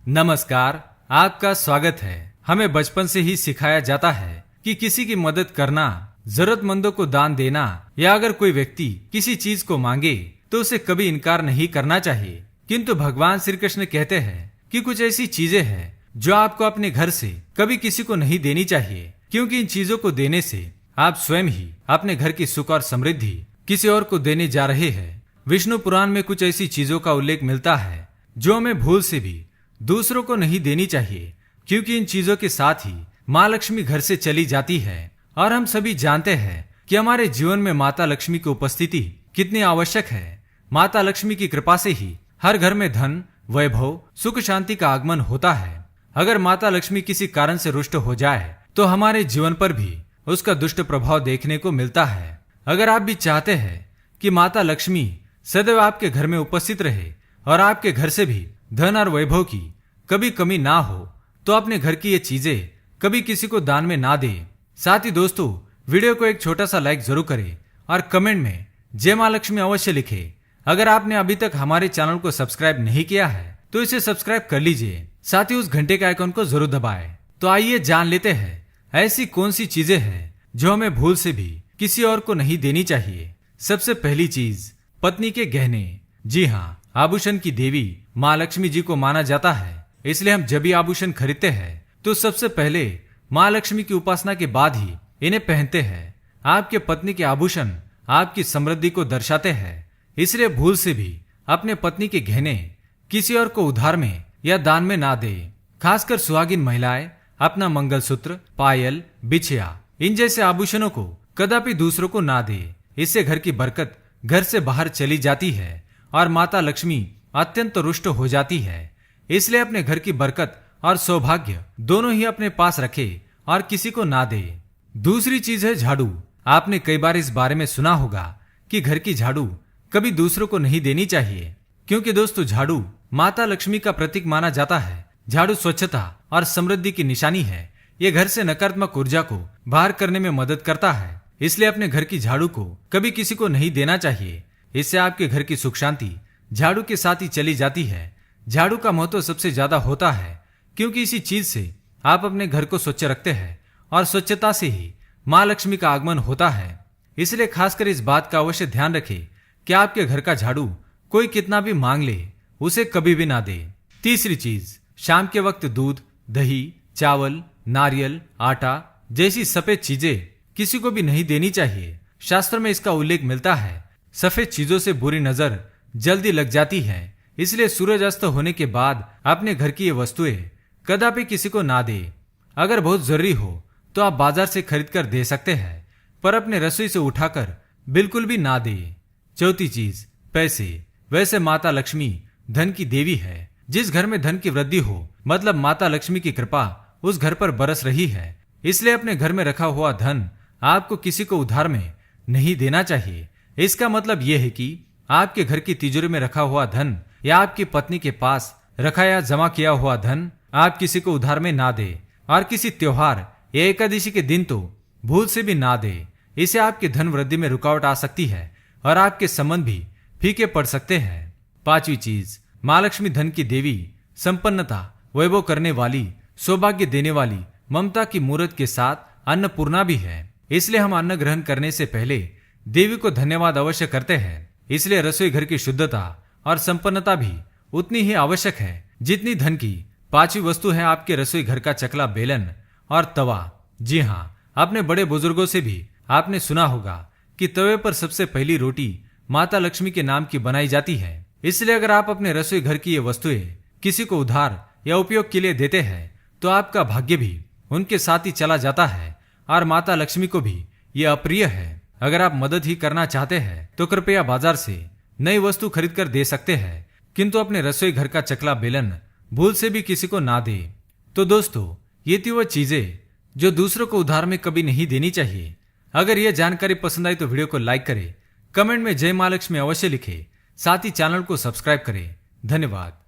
नमस्कार, आपका स्वागत है। हमें बचपन से ही सिखाया जाता है कि किसी की मदद करना, जरूरतमंदों को दान देना या अगर कोई व्यक्ति किसी चीज को मांगे तो उसे कभी इनकार नहीं करना चाहिए। किंतु भगवान श्री कृष्ण कहते हैं कि कुछ ऐसी चीजें हैं जो आपको अपने घर से कभी किसी को नहीं देनी चाहिए, क्योंकि इन चीजों को देने से आप स्वयं ही अपने घर की सुख और समृद्धि किसी और को देने जा रहे हैं। विष्णु पुराण में कुछ ऐसी चीजों का उल्लेख मिलता है जो हमें भूल से भी दूसरों को नहीं देनी चाहिए, क्योंकि इन चीजों के साथ ही माँ लक्ष्मी घर से चली जाती है। और हम सभी जानते हैं कि हमारे जीवन में माता लक्ष्मी की उपस्थिति कितनी आवश्यक है। माता लक्ष्मी की कृपा से ही हर घर में धन, वैभव, सुख, शांति का आगमन होता है। अगर माता लक्ष्मी किसी कारण से रुष्ट हो जाए तो हमारे जीवन पर भी उसका दुष्ट प्रभाव देखने को मिलता है। अगर आप भी चाहते हैं कि माता लक्ष्मी सदैव आपके घर में उपस्थित रहे और आपके घर से भी धन और वैभव की कभी कमी ना हो, तो अपने घर की ये चीजें कभी किसी को दान में ना दे। साथ ही दोस्तों, वीडियो को एक छोटा सा लाइक जरूर करें और कमेंट में जय मां लक्ष्मी अवश्य लिखें। अगर आपने अभी तक हमारे चैनल को सब्सक्राइब नहीं किया है तो इसे सब्सक्राइब कर लीजिए, साथ ही उस घंटे के आइकॉन को जरूर दबाएं। तो आइए जान लेते हैं ऐसी कौन सी चीजें हैं जो हमें भूल से भी किसी और को नहीं देनी चाहिए। सबसे पहली चीज, पत्नी के गहने। जी हाँ, आभूषण की देवी माँ लक्ष्मी जी को माना जाता है, इसलिए हम जब भी आभूषण खरीदते हैं तो सबसे पहले माँ लक्ष्मी की उपासना के बाद ही इन्हें पहनते हैं। आपके पत्नी के आभूषण आपकी समृद्धि को दर्शाते हैं, इसलिए भूल से भी अपने पत्नी के गहने किसी और को उधार में या दान में ना दे। खासकर सुहागिन महिलाएं अपना मंगलसूत्र, पायल, बिछिया इन जैसे आभूषणों को कदापि दूसरों को ना दे। इससे घर की बरकत घर से बाहर चली जाती है और माता लक्ष्मी अत्यंत रुष्ट हो जाती है। इसलिए अपने घर की बरकत और सौभाग्य दोनों ही अपने पास रखे और किसी को ना दे। दूसरी चीज है झाड़ू। आपने कई बार इस बारे में सुना होगा कि घर की झाड़ू कभी दूसरों को नहीं देनी चाहिए, क्योंकि दोस्तों झाड़ू माता लक्ष्मी का प्रतीक माना जाता है। झाड़ू स्वच्छता और समृद्धि की निशानी है। ये घर से नकारात्मक ऊर्जा को बाहर करने में मदद करता है, इसलिए अपने घर की झाड़ू को कभी किसी को नहीं देना चाहिए। इससे आपके घर की सुख शांति झाड़ू के साथ ही चली जाती है। झाड़ू का महत्व सबसे ज्यादा होता है, क्योंकि इसी चीज से आप अपने घर को स्वच्छ रखते हैं और स्वच्छता से ही माँ लक्ष्मी का आगमन होता है। इसलिए खासकर इस बात का अवश्य ध्यान रखें कि आपके घर का झाड़ू कोई कितना भी मांग ले, उसे कभी भी ना दे। तीसरी चीज, शाम के वक्त दूध, दही, चावल, नारियल, आटा जैसी सफेद चीजें किसी को भी नहीं देनी चाहिए। शास्त्र में इसका उल्लेख मिलता है। सफेद चीजों से बुरी नजर जल्दी लग जाती है, इसलिए सूरज अस्त होने के बाद अपने घर की ये वस्तुएं कदापि किसी को ना दे। अगर बहुत जरूरी हो तो आप बाजार से खरीद कर दे सकते हैं, पर अपने रसोई से उठाकर बिल्कुल भी ना दे। चौथी चीज, पैसे। वैसे माता लक्ष्मी धन की देवी है। जिस घर में धन की वृद्धि हो, मतलब माता लक्ष्मी की कृपा उस घर पर बरस रही है। इसलिए अपने घर में रखा हुआ धन आपको किसी को उधार में नहीं देना चाहिए। इसका मतलब यह है कि आपके घर की तिजोरी में रखा हुआ धन या आपकी पत्नी के पास रखा या जमा किया हुआ धन आप किसी को उधार में ना दे, और किसी त्योहार या एकादशी के दिन तो भूल से भी ना दे। इसे आपके धन वृद्धि में रुकावट आ सकती है और आपके संबंध भी फीके पड़ सकते हैं। पांचवी चीज, माँ लक्ष्मी धन की देवी, संपन्नता, वैभव करने वाली, सौभाग्य देने वाली, ममता की मूर्त के साथ अन्नपूर्णा भी है। इसलिए हम अन्न ग्रहण करने से पहले देवी को धन्यवाद अवश्य करते हैं। इसलिए रसोई घर की शुद्धता और संपन्नता भी उतनी ही आवश्यक है जितनी धन की पांचवी वस्तु है आपके रसोई घर का चकला, बेलन और तवा। जी हाँ, अपने बड़े बुजुर्गों से भी आपने सुना होगा कि तवे पर सबसे पहली रोटी माता लक्ष्मी के नाम की बनाई जाती है। इसलिए अगर आप अपने रसोई घर की ये वस्तुएं किसी को उधार या उपयोग के लिए देते हैं तो आपका भाग्य भी उनके साथ ही चला जाता है और माता लक्ष्मी को भी ये अप्रिय है। अगर आप मदद ही करना चाहते हैं तो कृपया बाजार से नई वस्तु खरीद कर दे सकते हैं, किंतु अपने रसोई घर का चकला, बेलन भूल से भी किसी को ना दे। तो दोस्तों, ये थी वो चीजें जो दूसरों को उधार में कभी नहीं देनी चाहिए। अगर यह जानकारी पसंद आई तो वीडियो को लाइक करें, कमेंट में जय मां लक्ष्मी अवश्य लिखें, साथ ही चैनल को सब्सक्राइब करें। धन्यवाद।